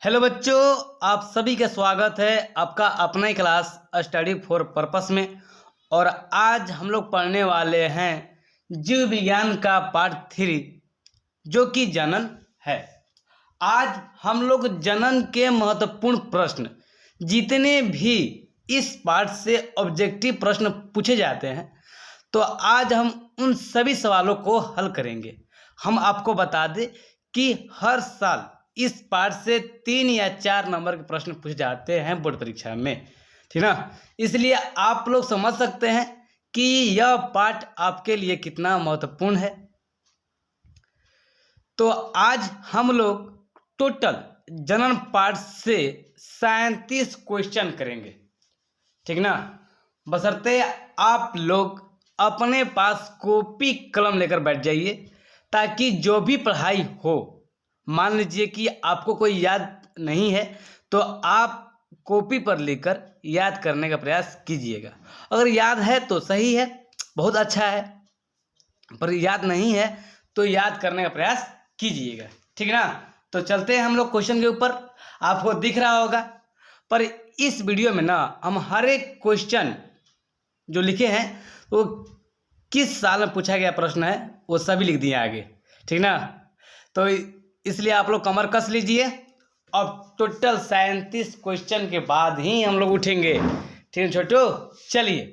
Hello बच्चों, आप सभी का स्वागत है आपका अपना ही क्लास स्टडी फॉर पर्पस में। और आज हम लोग पढ़ने वाले हैं जीव विज्ञान का पार्ट 3 जो कि जनन है। आज हम लोग जनन के महत्वपूर्ण प्रश्न जितने भी इस पार्ट से ऑब्जेक्टिव प्रश्न पूछे जाते हैं, तो आज हम उन सभी सवालों को हल करेंगे। हम आपको बता दें कि हर साल इस पार्ट से 3 या 4 नंबर के प्रश्न पूछे जाते हैं बोर्ड परीक्षा में, ठीक ना। इसलिए आप लोग समझ सकते हैं कि यह पार्ट आपके लिए कितना महत्वपूर्ण है। तो आज हम लोग टोटल जनन पार्ट से 37 क्वेश्चन करेंगे, ठीक ना। बशर्ते आप लोग अपने पास कॉपी कलम लेकर बैठ जाइए, ताकि जो भी पढ़ाई हो, मान लीजिए कि आपको कोई याद नहीं है तो आप कॉपी पर लेकर याद करने का प्रयास कीजिएगा। अगर याद है तो सही है, बहुत अच्छा है, पर याद नहीं है तो याद करने का प्रयास कीजिएगा, ठीक ना। तो चलते हैं हम लोग क्वेश्चन के ऊपर। आपको दिख रहा होगा, पर इस वीडियो में ना हम हर एक क्वेश्चन जो लिखे हैं वो किस साल में पूछा गया प्रश्न है वो सभी लिख दिए आगे, ठीक ना। तो इसलिए आप लोग कमर कस लीजिए। अब टोटल 37 क्वेश्चन के बाद ही हम लोग उठेंगे, ठीक है छोटू। चलिए,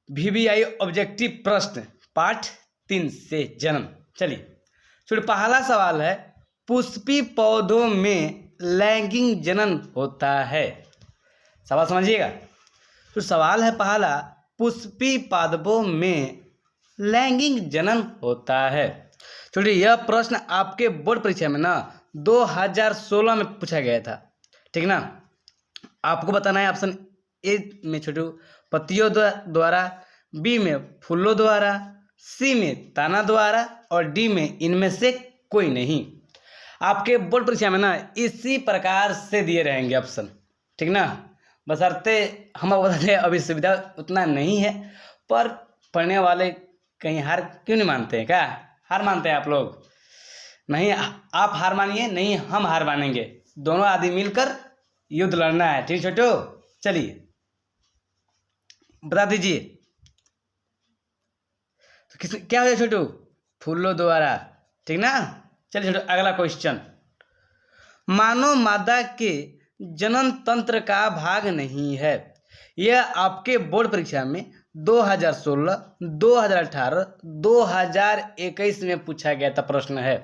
VBI ऑब्जेक्टिव प्रश्न पार्ट 3 से जन्म। चलिए छोटू, पहला सवाल है, पुष्पी पौधों में लैंगिक जनन होता है। सवाल समझिएगा। तो सवाल है पहला, पुष्पी पौधों में लैंगिक जनन होता है। छोटे यह प्रश्न आपके बोर्ड परीक्षा में ना 2016 में पूछा गया था, ठीक ना। आपको बताना है ऑप्शन ए में छोटू पत्तियों द्वारा, बी में फूलों द्वारा, सी में तना द्वारा और डी में इनमें से कोई नहीं। आपके बोर्ड परीक्षा में ना इसी प्रकार से दिए रहेंगे ऑप्शन, ठीक ना। बशर्ते हम बता दें अभी सुविधा उतना नहीं है, पर पढ़ने वाले कहीं हार क्यों नहीं मानते हैं? क्या हार मानते हैं आप लोग? नहीं, आप हार मानिए, नहीं हम हार मानेंगे। दोनों आदमी मिलकर युद्ध लड़ना है, ठीक छोटू। चलिए बता दीजिए तो क्या हो छोटू? फूलों द्वारा, ठीक ना। चलिए छोटू, अगला क्वेश्चन, मानव मादा के जनन तंत्र का भाग नहीं है। यह आपके बोर्ड परीक्षा में 2016, 2018, 2021 में पूछा गया था प्रश्न है।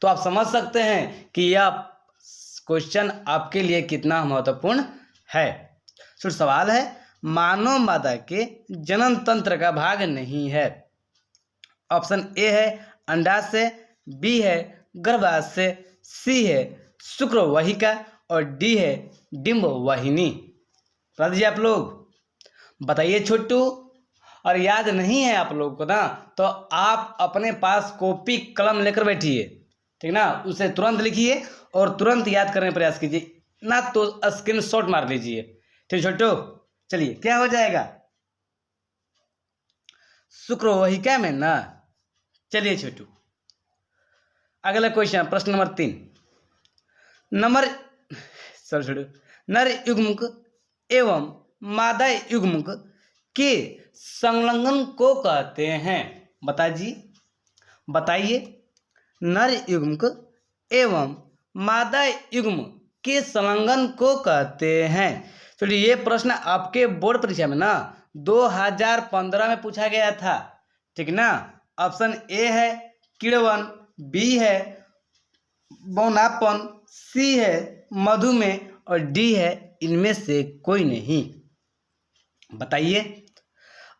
तो आप समझ सकते हैं कि यह क्वेश्चन आपके लिए कितना महत्वपूर्ण है। तो सवाल है, मानव मादा के जनन तंत्र का भाग नहीं है। ऑप्शन ए है अंडाशय, बी है गर्भाशय, सी है शुक्रवाहिका और डी है डिंब वाहिनी। बता दीजिए आप लोग, बताइए छोटू। और याद नहीं है आप लोगों को ना, तो आप अपने पास कॉपी कलम लेकर बैठिए, ठीक ना। उसे तुरंत लिखिए और तुरंत याद करने का प्रयास कीजिए, ना तो स्क्रीनशॉट मार लीजिए, ठीक छोटू। चलिए, क्या हो जाएगा? शुक्रवाहिका में ना। चलिए छोटू, अगला क्वेश्चन, प्रश्न नंबर 3, नर युग्मक एवं मादा युग्मक के संलग्न को कहते हैं। बताइए नर युग्मक एवं मादा युग्म के संलग्न को कहते हैं। चलिए, ये प्रश्न आपके बोर्ड परीक्षा में ना 2015 में पूछा गया था, ठीक ना। ऑप्शन ए है किण्वन, बी है बौनापन, सी है मधुमेह और डी है इनमें से कोई नहीं। बताइए।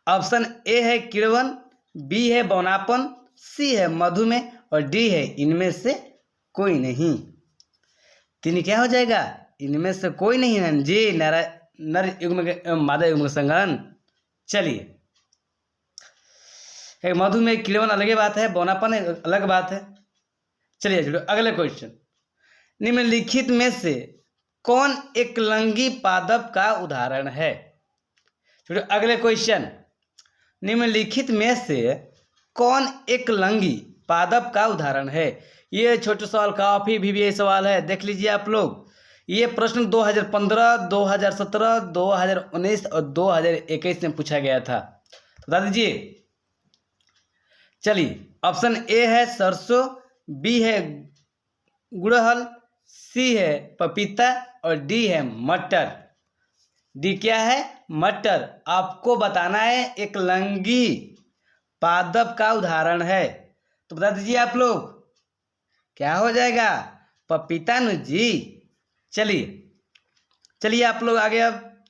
ऑप्शन ए है किण्वन, बी है बौनापन, सी है मधुमेह और डी है इनमें से कोई नहीं। तीन क्या हो जाएगा? इनमें से कोई नहीं है जी, नर युग्म एवं मादा युग्म का संघनन। चलिए, एक मधुमेह किण्वन अलग बात है, बौनापन अलग बात है। चलिए छोड़ो, अगले क्वेश्चन, निम्नलिखित में से कौन एक लिंगी पादप का उदाहरण है? छोड़ो, अगले क्वेश्चन, निम्नलिखित में से कौन एक लिंगी पादप का उदाहरण है? ये छोटे सवाल काफ़ी VBI सवाल है, देख लीजिए आप लोग। ये प्रश्न 2015, 2017, 2019 और 2021 में पूछा गया था, बता दीजिए। चलिए, ऑप्शन ए है सरसों, बी है गुड़हल, सी है पपीता और डी है मटर। डी क्या है? मटर। आपको बताना है एक लंगी पादप का उदाहरण है, तो बता दीजिए आप लोग क्या हो जाएगा? पपीता न जी। चलिए आप लोग आगे। अब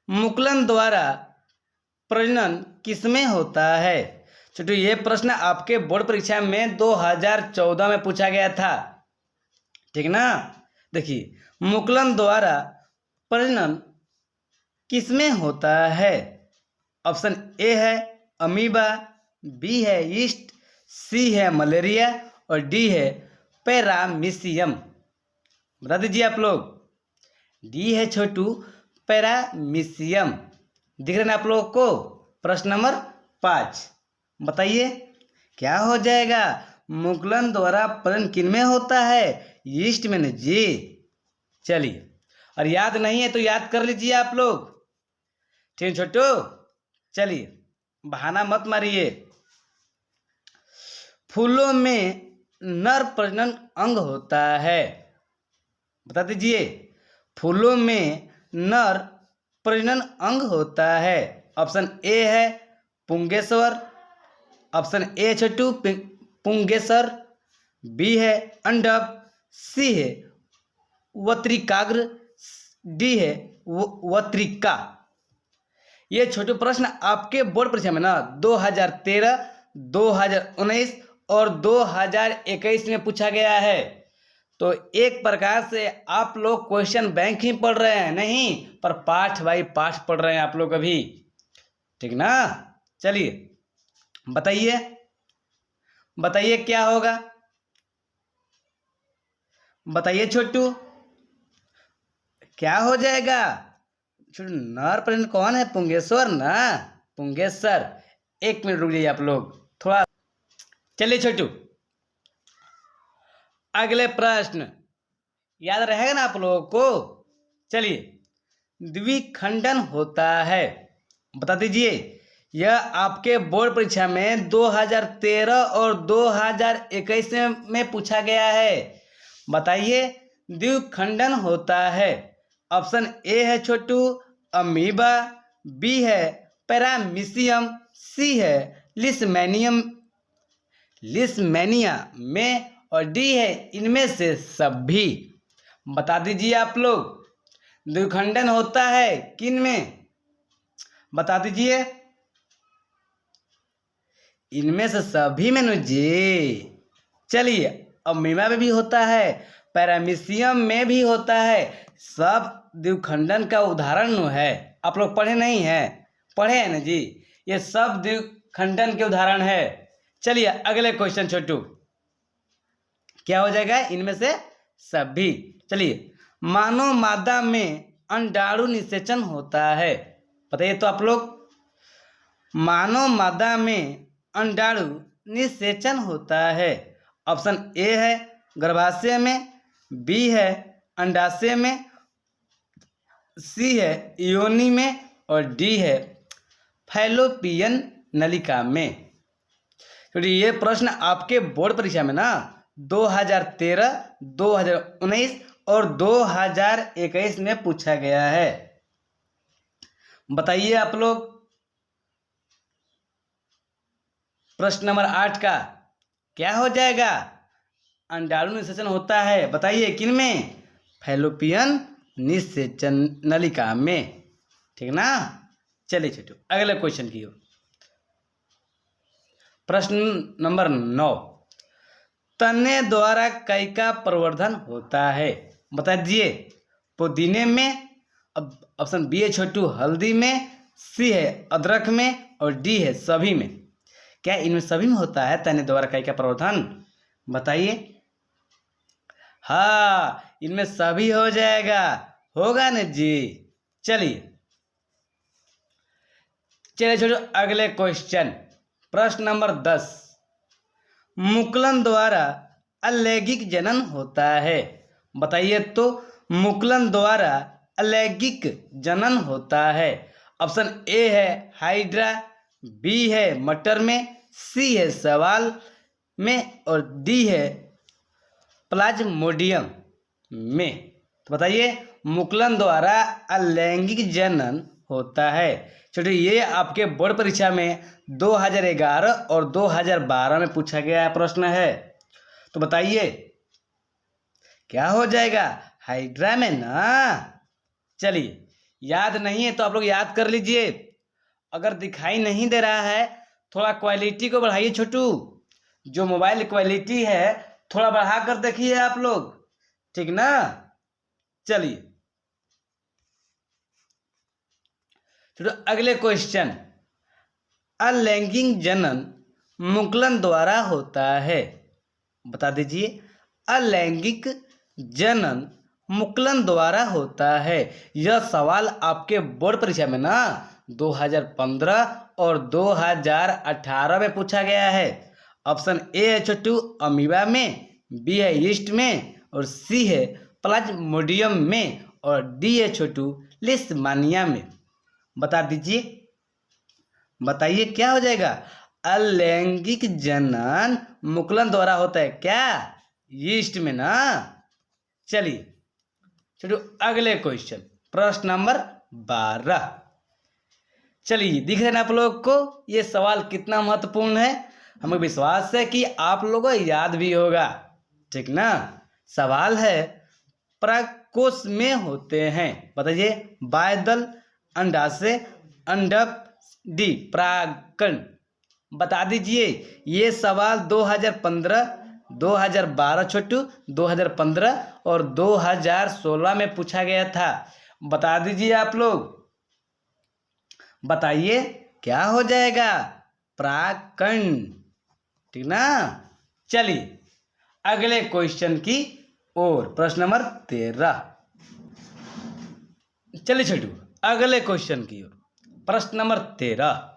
मुकुलन द्वारा प्रजनन किसमें होता है? छोटू, ये प्रश्न आपके बोर्ड परीक्षा में 2014 में पूछा गया था, ठीक ना। देखिए, मुकुलन द्वारा प्रजनन किसमें होता है? ऑप्शन ए है अमीबा, बी है यीस्ट, सी है मलेरिया और डी है पैरामीशियम। बता दीजिए आप लोग। डी है छोटू पैरामीशियम। दिख रहे ना आप लोगों को? प्रश्न नंबर 5, बताइए क्या हो जाएगा? मुकुलन द्वारा प्रजनन किनमें होता है? यीस्ट में न जी। चलिए, और याद नहीं है तो याद कर लीजिए आप लोग, ठीक है छोटू। चलिए, बहाना मत मारिए। फूलों में नर प्रजनन अंग होता है, बता दीजिए। फूलों में नर प्रजनन अंग होता है। ऑप्शन ए है पुंगेश्वर, ऑप्शन ए छोटू पुंगेसर, बी है अंडब, सी है वत्रिकाग्र, डी है वत्रिका। ये छोटे प्रश्न आपके बोर्ड परीक्षा में ना 2013, 2019 और 2021 में पूछा गया है। तो एक प्रकार से आप लोग क्वेश्चन बैंक ही पढ़ रहे हैं, नहीं पर पाठ बाई पाठ पढ़ रहे हैं आप लोग अभी, ठीक ना। चलिए बताइए क्या होगा? बताइए छोटू, क्या हो जाएगा? नर प्रजनन कौन है? पुंगेश्वर ना, पुंगेश्वर। एक मिनट रुक जाइए आप लोग थोड़ा। चलिए छोटू, अगले प्रश्न याद रहेगा ना आप लोगों को? चलिए, द्विखंडन होता है, बता दीजिए। यह आपके बोर्ड परीक्षा में 2013 और 2021 में पूछा गया है। बताइए, द्विखंडन होता है। ऑप्शन ए है छोटू अमीबा, बी है पैरामीशियम, सी है लिस्मेनिया में और डी है इनमें से सभी। बता दीजिए आप लोग, द्विखंडन होता है किन में? बता दीजिए। इनमें से सभी में न जी। चलिए, अमीबा में भी होता है, पैरामीशियम में भी होता है, सब द्विखंडन का उदाहरण है। आप लोग पढ़े नहीं हैं? पढ़े हैं ना जी। ये सब द्विखंडन के उदाहरण है। चलिए अगले क्वेश्चन छोटू, क्या हो जाएगा? इनमें से सभी। चलिए, मानव मादा में अंडाणु निषेचन होता है, बताइए तो आप लोग। मानव मादा में अंडाणु निषेचन होता है। ऑप्शन ए है गर्भाशय में, बी है अंडाशय में, सी है योनि में और डी है फैलोपियन नलिका में। क्योंकि ये प्रश्न आपके बोर्ड परीक्षा में ना 2013, 2019 और 2021 में पूछा गया है। बताइए आप लोग, प्रश्न नंबर 8 का क्या हो जाएगा? अंडाणु निषेचन होता है, बताइए किन में? फैलोपियन निषेचन नलिका में, ठीक ना। चलिए छोटू, अगले क्वेश्चन की ओर। प्रश्न नंबर 9, तने द्वारा कई का प्रवर्धन होता है, बता दीजिए। पुदीने में, ऑप्शन बी है छोटू हल्दी में, सी है अदरक में और डी है सभी में। क्या इनमें सभी में होता है तने द्वारा कई का प्रवर्धन? बताइए। हाँ, इनमें सभी हो जाएगा, होगा न जी। चलिए छोटू, अगले क्वेश्चन, प्रश्न नंबर 10, मुकुलन द्वारा अलैंगिक जनन होता है? बताइए तो, मुकुलन द्वारा अलैंगिक जनन होता है। ऑप्शन ए है हाइड्रा, बी है मटर में, सी है सवाल में और डी है प्लाज्मोडियम में। तो बताइए, मुकुलन द्वारा अलैंगिक जनन होता है। चलिए, ये आपके बोर्ड परीक्षा में 2011 और 2012 में पूछा गया प्रश्न है। तो बताइए क्या हो जाएगा? हाइड्रा में ना। चलिए, याद नहीं है तो आप लोग याद कर लीजिए। अगर दिखाई नहीं दे रहा है, थोड़ा क्वालिटी को बढ़ाइए छोटू। जो मोबाइल क्वालिटी है थोड़ा बढ़ा कर देखिए आप लोग, ठीक ना। चलिए छोटू, अगले क्वेश्चन। अलैंगिक जनन मुकुलन द्वारा होता है। बता दीजिए, अलैंगिक जनन मुकुलन द्वारा होता है। यह सवाल आपके बोर्ड परीक्षा में ना 2015 और 2018 में पूछा गया है। ऑप्शन ए है छोटू अमीबा में, बी है यीस्ट में और सी है प्लाज्मोडियम में और डी है छोटू लिस्मानिया में। बता दीजिए, बताइए क्या हो जाएगा? अलैंगिक जनन मुकुलन द्वारा होता है क्या? यीस्ट में ना। चलिए चलो अगले क्वेश्चन, प्रश्न नंबर 12। चलिए, दिख रहे ना आप लोग को ये सवाल कितना महत्वपूर्ण है? हमें विश्वास है कि आप लोगों को याद भी होगा, ठीक ना। सवाल है, परागकोश में होते हैं। बताइए, बायदल, अंडाशय, अंडक, डी परागकण। बता दीजिए। ये सवाल 2015, 2012 छोटू, 2015 और 2016 में पूछा गया था। बता दीजिए आप लोग, बताइए क्या हो जाएगा? परागकण, ठीक ना। चलिए अगले क्वेश्चन की ओर, प्रश्न नंबर 13। चलिए छोटू अगले क्वेश्चन की ओर, प्रश्न नंबर 13।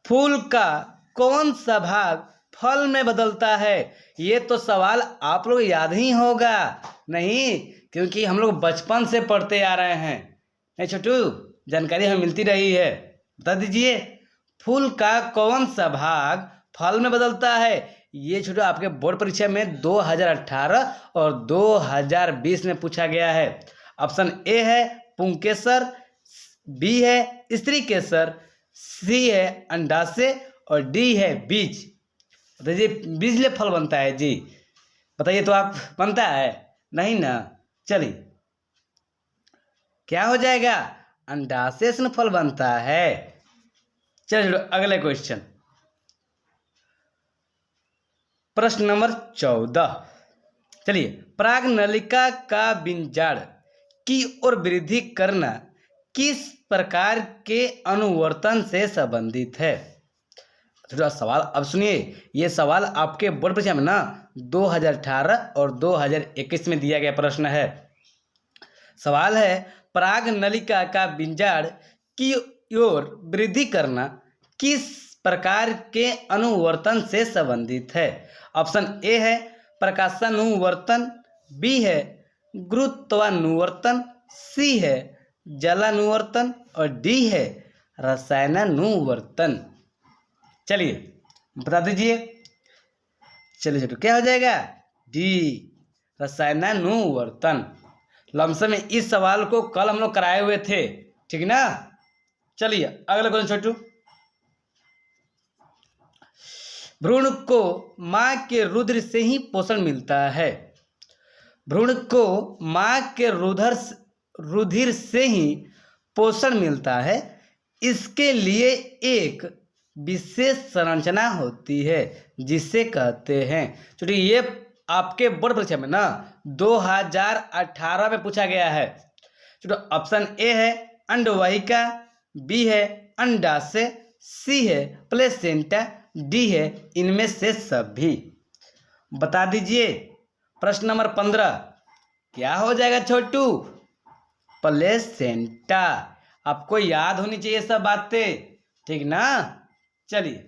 फूल का कौन सा भाग फल में बदलता है? ये तो सवाल आप लोग याद ही होगा नहीं, क्योंकि हम लोग बचपन से पढ़ते आ रहे हैं। नहीं छोटू, जानकारी हमें मिलती रही है। बता दीजिए, फूल का कौन सा भाग फल में बदलता है? ये छोटू आपके बोर्ड परीक्षा में 2018 और 2020 में पूछा गया है। ऑप्शन ए है पुंकेसर, बी है स्त्री केसर, सी है अंडाशय और डी है बीज। बताइए, बीज ले फल बनता है जी? बताइए तो आप, बनता है नहीं ना। चलिए क्या हो जाएगा? अंडाशय से फल बनता है। चलिए अगले क्वेश्चन, प्रश्न नंबर 14। चलिए, परागनलिका का बिंजाड़ की ओर वृद्धि करना किस प्रकार के अनुवर्तन से संबंधित है? थोड़ा सवाल अब सुनिए। ये सवाल आपके बोर्ड परीक्षा में ना 2018 और 2021 में दिया गया प्रश्न है। सवाल है, परागनलिका का बिंजाड़ की ओर वृद्धि करना किस प्रकार के अनुवर्तन से संबंधित है? ऑप्शन ए है प्रकाशानुवर्तन, बी है गुरुत्वानुवर्तन, सी है जलानुवर्तन और डी है रसायनानुवर्तन। चलिए बता दीजिए। चलिए छोटू, क्या हो जाएगा? डी रसायनानुवर्तन। लमसम में इस सवाल को कल हम लोग कराए हुए थे, ठीक ना। चलिए अगला क्वेश्चन छोटू। भ्रूण को मां के रुधिर से ही पोषण मिलता है। भ्रूण को मां के रुधिर से ही पोषण मिलता है। इसके लिए एक विशेष संरचना होती है जिसे कहते हैं। चलिए, ये आपके बोर्ड परीक्षा में ना 2018 में पूछा गया है। चलो, ऑप्शन ए है अंडवाहिका, बी है अंडाशय, सी है प्लेसेंटा, डी है इनमें से सभी। बता दीजिए। प्रश्न नंबर 15 क्या हो जाएगा छोटू? प्लेसेंटा। आपको याद होनी चाहिए सब बातें, ठीक ना। चलिए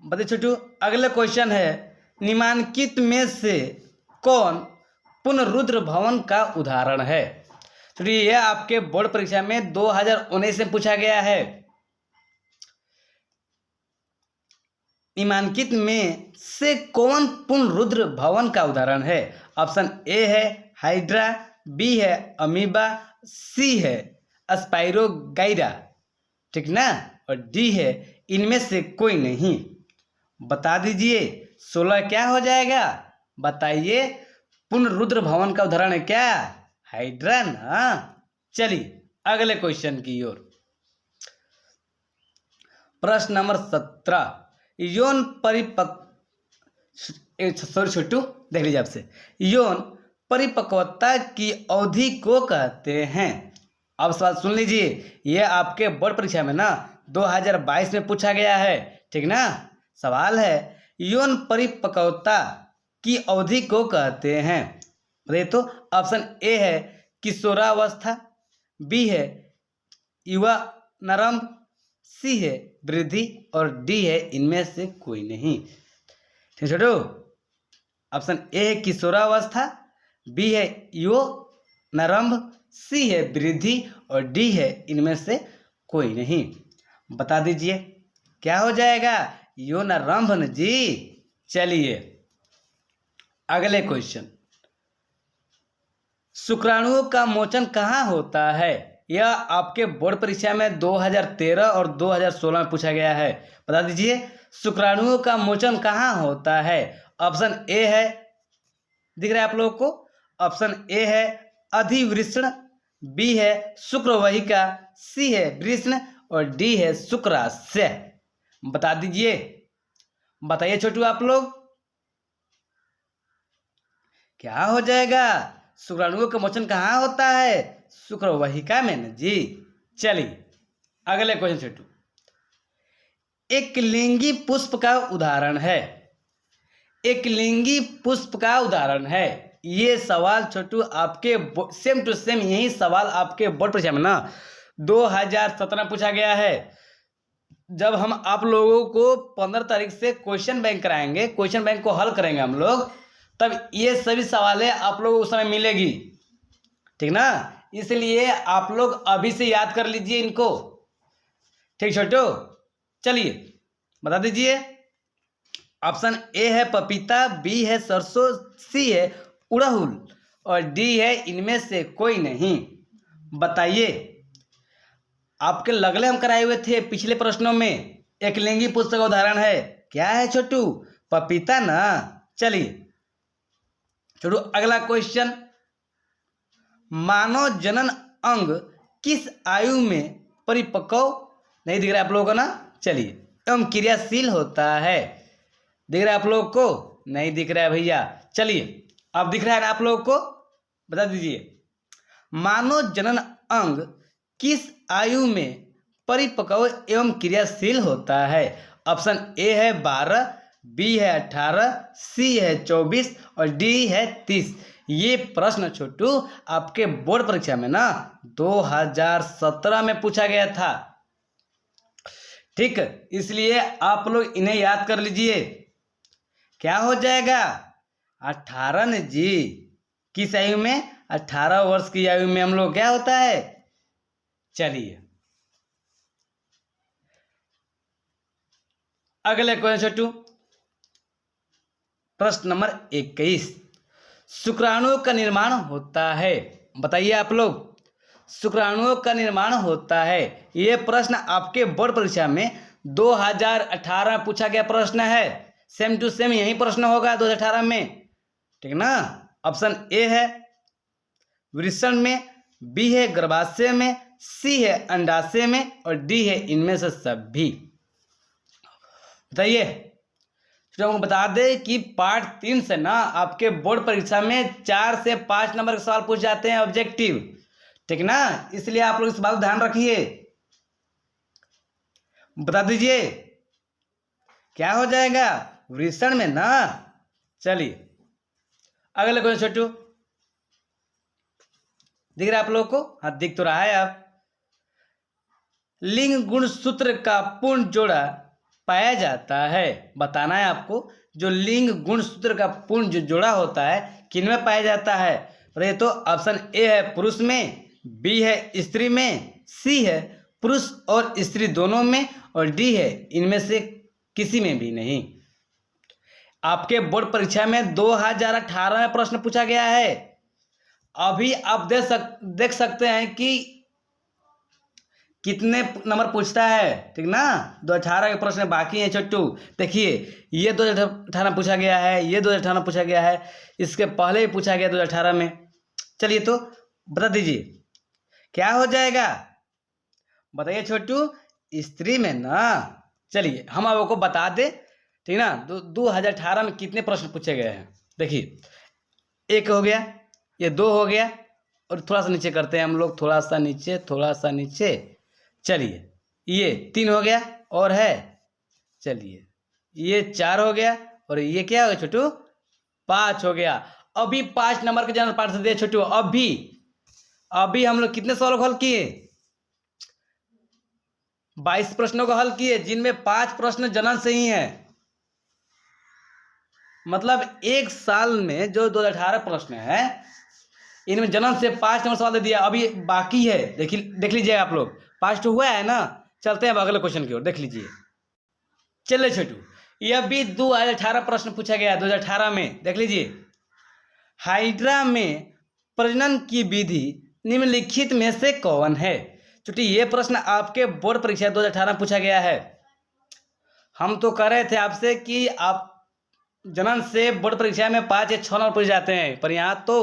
बताइए छोटू, अगला क्वेश्चन है, निम्नलिखित में से कौन पुनरुद्र भवन का उदाहरण है? छोटू ये आपके बोर्ड परीक्षा में 2019 में पूछा गया है। निम्नलिखित में से कौन पुनरुद्र भवन का उदाहरण है? ऑप्शन ए है हाइड्रा, बी है अमीबा, सी है स्पाइरोगाइरा, ठीक ना, और डी है इनमें से कोई नहीं। बता दीजिए 16 क्या हो जाएगा? बताइए, पुनरुद्र भवन का उदाहरण है क्या? हाइड्रा ना। चलिए अगले क्वेश्चन की ओर। प्रश्न नंबर 17, यौन छोटू देख लीजिए आपसे, यौन परिपक्वता की अवधि को कहते हैं। अब सवाल सुन लीजिए, ये आपके बोर्ड परीक्षा में ना 2022 में पूछा गया है, ठीक ना। सवाल है, यौन परिपक्वता की अवधि को कहते हैं। बताइए तो। ऑप्शन ए है किशोरावस्था, बी है युवा नरम्भ, सी है वृद्धि, और डी है इनमें से कोई नहीं। ठीक है छोटू, ऑप्शन ए है किशोरावस्था, बी है युवा नरम्भ, सी है वृद्धि, और डी है इनमें से कोई नहीं। बता दीजिए क्या हो जाएगा? यौनारंभ न जी। चलिए अगले क्वेश्चन, शुक्राणुओं का मोचन कहाँ होता है? यह आपके बोर्ड परीक्षा में 2013 और 2016 में पूछा गया है। बता दीजिए शुक्राणुओं का मोचन कहाँ होता है? ऑप्शन ए है, दिख रहा है आप लोगों को, ऑप्शन ए है अधिवृषण, बी है शुक्रवाहिका, सी है वृषण, और डी है शुक्राशय। बता दीजिए, बताइए छोटू आप लोग क्या हो जाएगा? शुक्राणुओं का मोचन कहाँ होता है? शुक्रवाहिका में न जी। चलिए अगले क्वेश्चन छोटू, एक लिंगी पुष्प का उदाहरण है। एक लिंगी पुष्प का उदाहरण है। ये सवाल छोटू आपके सेम टू सेम यही सवाल आपके बोर्ड परीक्षा में ना 2017 पूछा गया है। जब हम आप लोगों को 15 तारीख से क्वेश्चन बैंक कराएंगे, क्वेश्चन बैंक को हल करेंगे हम लोग, तब ये सभी सवालें आप लोगों को उस समय मिलेगी, ठीक ना। इसलिए आप लोग अभी से याद कर लीजिए इनको, ठीक छोटू। चलिए बता दीजिए, ऑप्शन ए है पपीता, बी है सरसों, सी है उड़हुल, और डी है इनमें से कोई नहीं। बताइए, आपके लगले हम कराए हुए थे पिछले प्रश्नों में, एक लिंगी पुष्प का उदाहरण है, क्या है छोटू? पपीता ना। चलिए छोटू अगला क्वेश्चन, मानव जनन अंग किस आयु में परिपक्व, नहीं दिख रहा है आप लोगों को ना, चलिए, एवं क्रियाशील होता है? दिख रहा है आप लोगों को? नहीं दिख रहा है भैया। चलिए अब दिख रहा है ना आप लोगों को? बता दीजिए, मानव जनन अंग किस आयु में परिपक्व एवं क्रियाशील होता है? ऑप्शन ए है 12, बी है 18, सी है 24, और डी है 30। ये प्रश्न छोटू आपके बोर्ड परीक्षा में ना 2017 में पूछा गया था, ठीक। इसलिए आप लोग इन्हें याद कर लीजिए। क्या हो जाएगा? 18 न जी। किस आयु में? 18 वर्ष की आयु में हम लोग क्या होता है। चलिए अगले क्वेश्चन छोटू, प्रश्न नंबर 21, शुक्राणुओं का निर्माण होता है। बताइए आप लोग, शुक्राणुओं का निर्माण होता है। ये प्रश्न आपके बोर्ड परीक्षा में 2018 पूछा गया प्रश्न है। सेम टू सेम यही प्रश्न होगा 2018 में, ठीक ना। ऑप्शन ए है वृषण में, बी है गर्भाशय में, सी है अंडाशय में, और डी है इनमें से सभी। बताइए, तो हम बता दें कि पार्ट 3 से ना आपके बोर्ड परीक्षा में 4 से 5 नंबर के सवाल पूछ जाते हैं ऑब्जेक्टिव, ठीक ना। इसलिए आप लोग इस बात को ध्यान रखिए। बता दीजिए क्या हो जाएगा? वृषण में ना। चलिए अगले क्वेश्चन छोटू, दिख रहा है आप लोगों को? हाँ दिख तो रहा है। आप लिंग गुण सूत्र का पूर्ण जोड़ा पाया जाता है? बताना है आपको। जो लिंग गुण सूत्र का पूर्ण जो जोड़ा होता है किन में पाया जाता है? और ये तो ऑप्शन ए है पुरुष में, बी है स्त्री में, सी है पुरुष और स्त्री दोनों में, और डी है इनमें से किसी में भी नहीं। आपके बोर्ड परीक्षा में 2018 में प्रश्न पूछा गया है। अभी आप देख सकते हैं कि कितने नंबर पूछता है, ठीक ना। 2018 के प्रश्न बाकी हैं छोटू। देखिए ये 2018 पूछा गया है, ये 2018 पूछा गया है, इसके पहले भी पूछा गया 2018 में। चलिए तो बता दीजिए क्या हो जाएगा, बताइए छोटू। स्त्री में ना। चलिए हम आपको बता दें, ठीक ना। 2018 में कितने प्रश्न पूछे गए हैं देखिए। एक हो गया, ये दो हो गया, और थोड़ा सा नीचे करते हैं हम लोग, थोड़ा सा नीचे। चलिए ये 3 हो गया और है, चलिए ये 4 हो गया, और ये क्या हो गया छोटू? 5 हो गया। अभी 5 नंबर के जनरल पार्ट से दिए छोटू। अभी हम लोग कितने सवालों को हल किए? 22 प्रश्नों को हल किए, जिनमें 5 प्रश्न जनरल से ही हैं। मतलब एक साल में जो 2018 प्रश्न है, इनमें जनरल से 5 नंबर सवाल दे दिया। अभी बाकी है, देख लीजिए आप लोग। 5 तो हुआ है ना। चलते हैं अब अगले क्वेश्चन की ओर, देख लीजिए। चलिए छोटू, यह भी 2018 प्रश्न पूछा गया 2018 में, देख लीजिए। हाइड्रा में प्रजनन की विधि निम्नलिखित में से कौन है? छोटी ये प्रश्न आपके बोर्ड परीक्षा 2018 में पूछा गया है। हम तो कह रहे थे आपसे कि आप जनरल से बोर्ड परीक्षा में 5 या 6 नंबर पूछ जाते हैं, पर यहाँ तो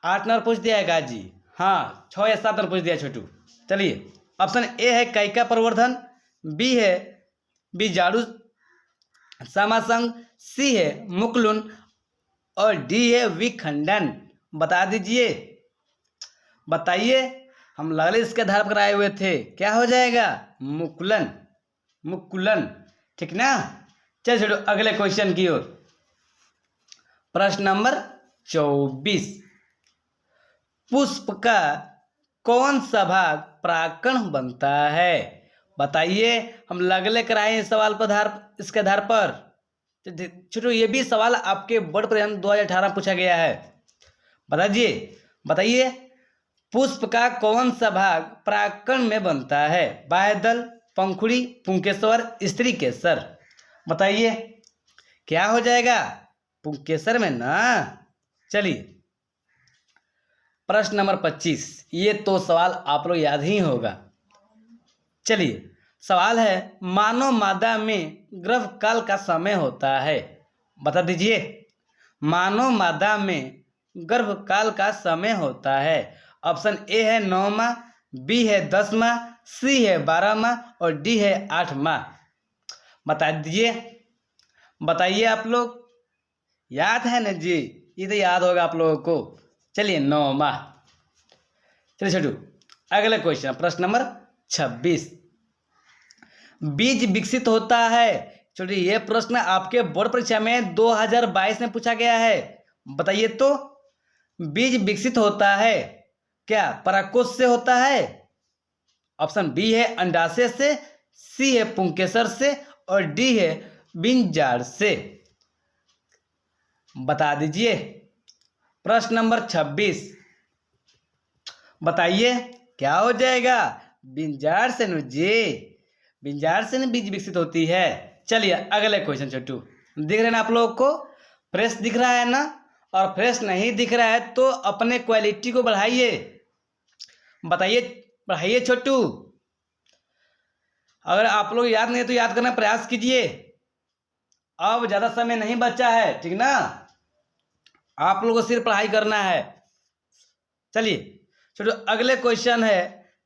8 नंबर पूछ दिया है गाजी। हाँ 6 या 7 नंबर पूछ दिया छोटू। चलिए ऑप्शन ए है कैका प्रवर्धन, बी है बीजाणु समासंग, सी है मुकुलन, और डी है विखंडन। बता दीजिए, बताइए। हम लगले इसके आधार पर आए हुए थे, क्या हो जाएगा? मुकुलन, ठीक ना। चल छोटू अगले क्वेश्चन की ओर। प्रश्न नंबर 24। पुष्प का कौन सा भाग परागकण बनता है? बताइए। हम लगले कराए इस सवाल पर इसके आधार पर। छोटू ये भी सवाल आपके बोर्ड परीक्षा 2018 पूछा गया है। बताइए पुष्प का कौन सा भाग परागकण में बनता है? बाह्यदल, पंखुड़ी, पुंकेसर, स्त्री केसर। बताइए क्या हो जाएगा? पुंकेसर में ना। चलिए प्रश्न नंबर 25। ये तो सवाल आप लोग याद ही होगा। चलिए सवाल है, मानव मादा में गर्भकाल का समय होता है। बता दीजिए। मानव मादा में गर्भकाल का समय होता है। ऑप्शन ए है 9 माह, बी है 10 माह, सी है 12 माह, और डी है 8 माह। बता दीजिए, बताइए आप लोग। याद है ना जी? ये तो याद होगा आप लोगों को। चलिए 9 माह। चलिए छोटू अगला क्वेश्चन, प्रश्न नंबर 26। बीज विकसित होता है। छोटी ये प्रश्न आपके बोर्ड परीक्षा में 2022 में पूछा गया है। बताइए तो बीज विकसित होता है क्या परागकोश से होता है? ऑप्शन बी है अंडाशय से, सी है पुंकेसर से, और डी है बीजजाड़ से। बता दीजिए। प्रश्न नंबर 26, बताइए क्या हो जाएगा? बीजजाड़ से न जी, बीजजाड़ से न बीज विकसित होती है। चलिए अगले क्वेश्चन छोटू। दिख रहे ना आप लोगों को? फ्रेश दिख रहा है ना? और फ्रेश नहीं दिख रहा है तो अपने क्वालिटी को बढ़ाइए। बताइए, बढ़ाइए छोटू। अगर आप लोग याद नहीं तो याद करने का प्रयास कीजिए। अब ज्यादा समय नहीं बचा है, ठीक ना। आप लोगों को सिर्फ पढ़ाई करना है। चलिए छोटू अगले क्वेश्चन है,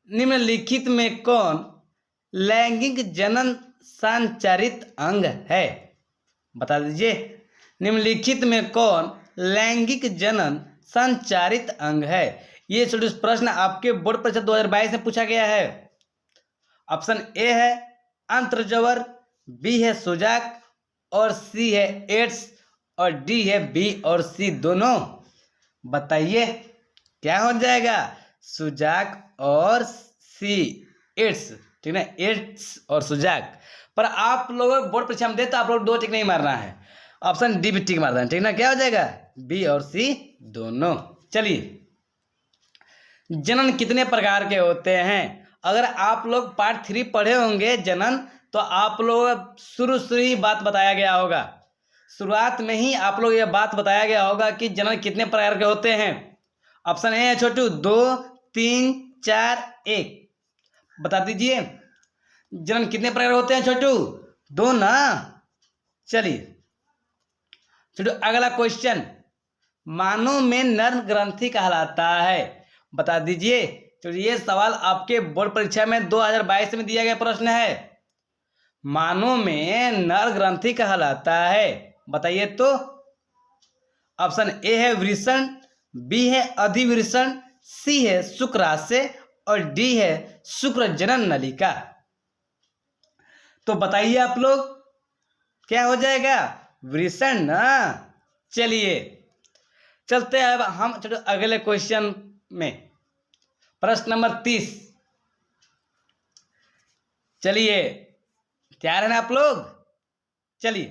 निम्नलिखित में कौन लैंगिक जनन संचारित अंग है? बता दीजिए। निम्नलिखित में कौन लैंगिक जनन संचारित अंग है? ये छोटे प्रश्न आपके बोर्ड परीक्षा 2022 में पूछा गया है। ऑप्शन ए है अंत्रजवर, बी है सुजाक, और सी है एड्स, और डी है बी और सी दोनों। बताइए क्या हो जाएगा? सुजाक और सी एड्स, ठीक ना, एड्स और सुजाक। पर आप लोग बोर्ड परीक्षा में दे तो आप लोग 2 टिक नहीं मारना है, ऑप्शन डी भी टिक मारना है, ठीक ना। क्या हो जाएगा, बी और सी दोनों। चलिए, जनन कितने प्रकार के होते हैं। अगर आप लोग पार्ट 3 पढ़े होंगे जनन, तो आप लोग शुरू ही बात बताया गया होगा, शुरुआत में ही आप लोग ये बात बताया गया होगा कि जनन कितने प्रकार के होते हैं। ऑप्शन ए है छोटू 2, 3, 4, 1, बता दीजिए जनन कितने प्रकार होते हैं छोटू, 2 ना। चलिए छोटू, अगला क्वेश्चन, मानव में नर ग्रंथि कहलाता है, बता दीजिए। तो ये सवाल आपके बोर्ड परीक्षा में 2022 में दिया गया प्रश्न है। मानव में नर ग्रंथि कहलाता है, बताइए तो। ऑप्शन ए है वृषण, बी है अधिवृषण, सी है शुक्राशय और डी है शुक्र जनन नलिका। तो बताइए आप लोग क्या हो जाएगा, वृषण ना। चलिए चलते हैं अब हम चलो अगले क्वेश्चन में, प्रश्न नंबर 30। चलिए तैयार है ना आप लोग। चलिए,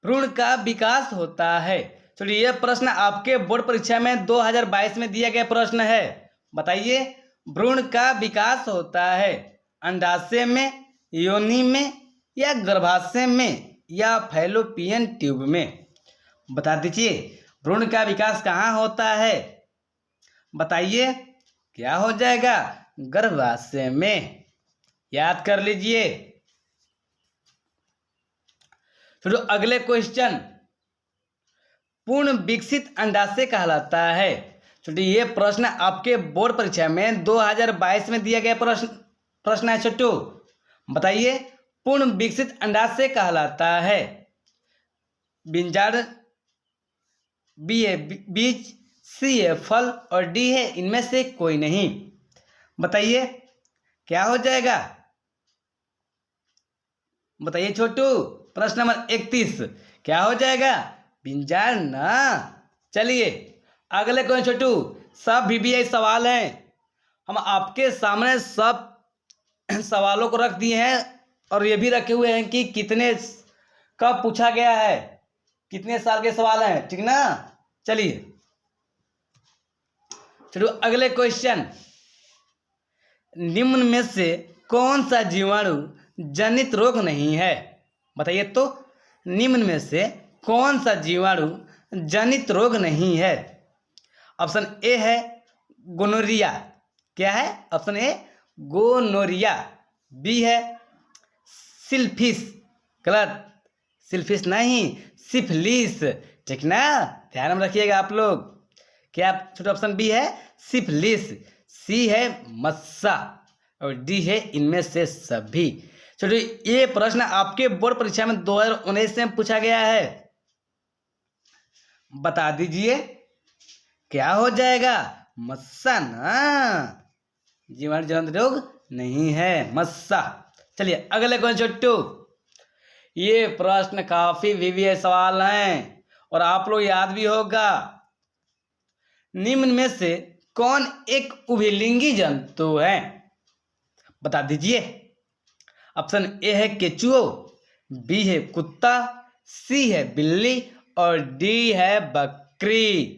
भ्रूण का विकास होता है। चलिए यह प्रश्न आपके बोर्ड परीक्षा में 2022 में दिया गया प्रश्न है। बताइए, भ्रूण का विकास होता है अंडाशय में, योनि में या गर्भाशय में या फैलोपियन ट्यूब में। बता दीजिए भ्रूण का विकास कहाँ होता है, बताइए क्या हो जाएगा, गर्भाशय में। याद कर लीजिए। फिर अगले क्वेश्चन, पूर्ण विकसित अंडाशय कहलाता है। छोटे ये प्रश्न आपके बोर्ड परीक्षा में 2022 में दिया गया प्रश्न है छोटू। बताइए, पूर्ण विकसित अंडाशय कहलाता है बिंजाड़, बी है बीज, सी है फल और डी है इनमें से कोई नहीं। बताइए क्या हो जाएगा, बताइए छोटू। प्रश्न नंबर 31 क्या हो जाएगा, बिंजाड़ ना। चलिए अगले क्वेश्चन छोटू, सब VBI सवाल हैं, हम आपके सामने सब सवालों को रख दिए हैं और ये भी रखे हुए हैं कि कितने कब पूछा गया है, कितने साल के सवाल हैं, ठीक ना। चलिए चलो अगले क्वेश्चन, निम्न में से कौन सा जीवाणु जनित रोग नहीं है। बताइए तो, निम्न में से कौन सा जीवाणु जनित रोग नहीं है। ऑप्शन ए है गोनोरिया, क्या है ऑप्शन ए गोनोरिया, बी है सिल्फिस, गलत, सिल्फिस नहीं सिफिलिस, ठीक ना, ध्यान में रखिएगा आप लोग। क्या छोटा ऑप्शन बी है सिफिलिस, सी है मस्सा और डी है इनमें से सभी। चलो ये प्रश्न आपके बोर्ड परीक्षा में 2019 में पूछा गया है। बता दीजिए क्या हो जाएगा, मस्सा ना, जीवाणु जनित रोग नहीं है, मस्सा। चलिए अगले क्वेश्चन छोटू, ये प्रश्न काफी VBI सवाल हैं और आप लोग याद भी होगा। निम्न में से कौन एक उभयलिंगी जंतु है, बता दीजिए। ऑप्शन ए है केचुओ, बी है कुत्ता, सी है बिल्ली और डी है बकरी।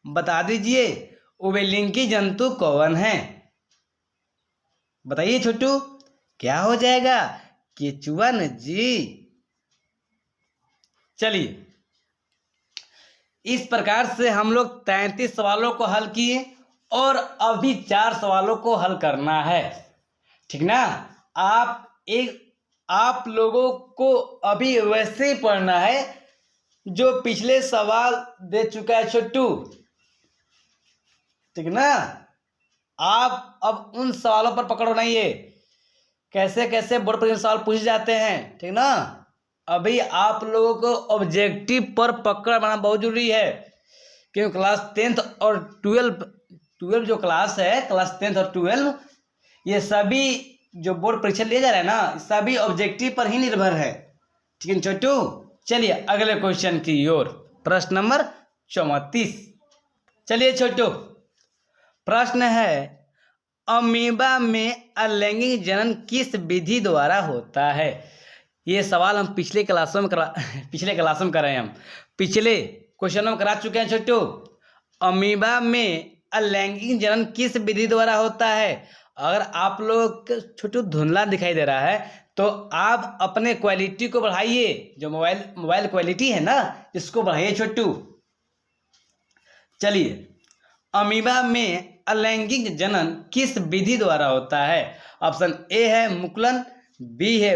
बता दीजिए उभयलिंगी जंतु कौन है, बताइए छोटू क्या हो जाएगा, केचुआ न जी। चलिए इस प्रकार से हम लोग 33 सवालों को हल किए और अभी 4 सवालों को हल करना है, ठीक ना। आप लोगों को अभी वैसे ही पढ़ना है जो पिछले सवाल दे चुका है छोटू, ठीक ना। आप अब उन सवालों पर पकड़ बनाइए, कैसे कैसे बोर्ड परीक्षा सवाल पूछे जाते हैं, ठीक ना। अभी आप लोगों को ऑब्जेक्टिव पर पकड़ बनाना बहुत जरूरी है, क्योंकि क्लास 10th और 12 जो क्लास है, क्लास 10th और 12 ये सभी जो बोर्ड परीक्षा लिए जा रहे हैं ना, सभी ऑब्जेक्टिव पर ही निर्भर है, ठीक है छोटू। चलिए अगले क्वेश्चन की ओर, प्रश्न नंबर 34। चलिए छोटू, प्रश्न है अमीबा में अलैंगिक जनन किस विधि द्वारा होता है? ये सवाल हम पिछले क्लासों में कर रहे हैं। हम पिछले क्वेश्चनों में करा चुके हैं छोटू। अमीबा में अलैंगिक जनन किस विधि द्वारा होता है? अगर आप लोग छोटू धुंधला दिखाई दे रहा है तो आप अपने क्वालिटी को बढ़ाइए, जो मोबाइल क्वालिटी है ना, इसको बढ़ाइए छोटू। चलिए, अमीबा में अलैंगिक जनन किस विधि द्वारा होता है? ऑप्शन ए है मुकुलन, बी है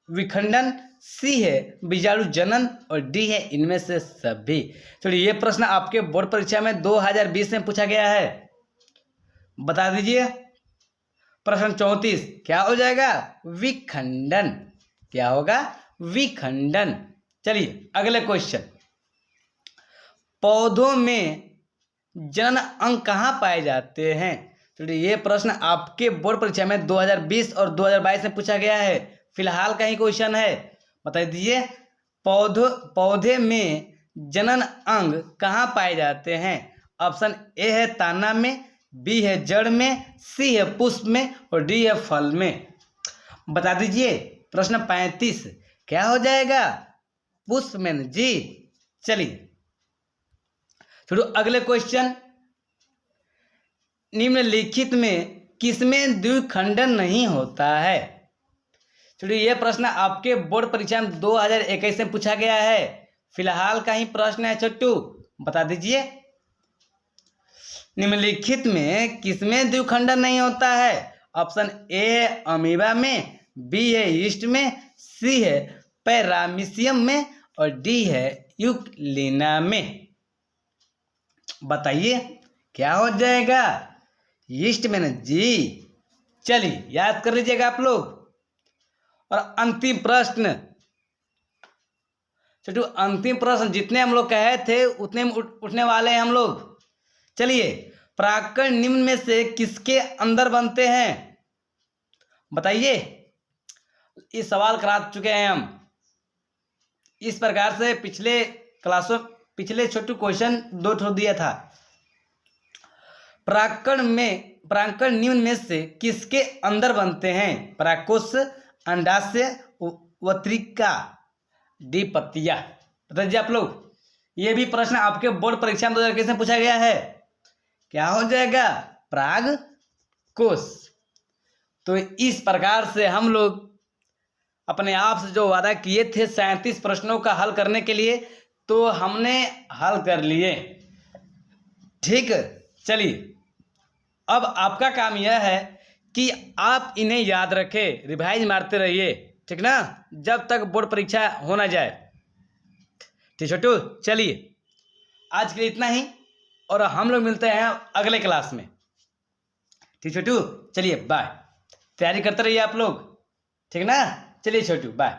विखंडन, सी है बीजाणु जनन और डी है इनमें से सभी। चलिए, ये प्रश्न आपके बोर्ड परीक्षा में 2020 में पूछा गया है। बता दीजिए। प्रश्न 34 क्या हो जाएगा? विखंडन। क्या होगा? विखंडन। चलिए, अगले क्वेश्चन। पौधों में जनन अंग कहाँ पाए जाते हैं? चलिए, ये प्रश्न आपके बोर्ड परीक्षा में 2020 और 2022 में पूछा गया है। फिलहाल का ही क्वेश्चन है। बता दीजिए, पौधे में जनन अंग कहाँ पाए जाते हैं? ऑप्शन ए है ताना में, बी है जड़ में, सी है पुष्प में और डी है फल में। बता दीजिए। प्रश्न 35 क्या हो जाएगा? पुष्प में जी। चलिए, छोड़ो अगले क्वेश्चन। निम्नलिखित में किसमें द्विखंडन नहीं होता है? चलिए, यह प्रश्न आपके बोर्ड परीक्षा में 2021 में पूछा गया है। फिलहाल का ही प्रश्न है छोटू। बता दीजिए, निम्नलिखित में किसमें द्विखंडन नहीं होता है? ऑप्शन ए है अमीबा में, बी है यीस्ट में, सी है पैरामीशियम में और डी है यूक्लिना में। बताइए, क्या हो जाएगा? यीस्ट में ना जी। चलिए, याद कर लीजिएगा आप लोग। और अंतिम प्रश्न छोटू, अंतिम प्रश्न जितने हम लोग कहे थे उतने में उठने वाले हैं हम लोग। चलिए, परागकण निम्न में से किसके अंदर बनते हैं? बताइए। इस सवाल करा चुके हैं हम। इस प्रकार से पिछले छोटू क्वेश्चन 2 ठो दिया था। परागकण निम्न में से किसके अंदर बनते हैं? परागकोश, अंडाशय, वत्रिका, डी पत्तियां। बता दीजिए आप लोग। ये भी प्रश्न आपके बोर्ड परीक्षा में 2021 में पूछा गया है। क्या हो जाएगा? परागकोश। तो इस प्रकार से हम लोग अपने आप से जो वादा किए थे 37 प्रश्नों का हल करने के लिए, तो हमने हल कर लिए। ठीक। चलिए, अब आपका काम यह है कि आप इन्हें याद रखें, रिवाइज मारते रहिए, ठीक ना, जब तक बोर्ड परीक्षा हो ना जाए। ठीक छोटू। चलिए, आज के लिए इतना ही और हम लोग मिलते हैं अगले क्लास में। ठीक छोटू। चलिए, बाय। तैयारी करते रहिए आप लोग, ठीक ना। चलिए छोटू, बाय।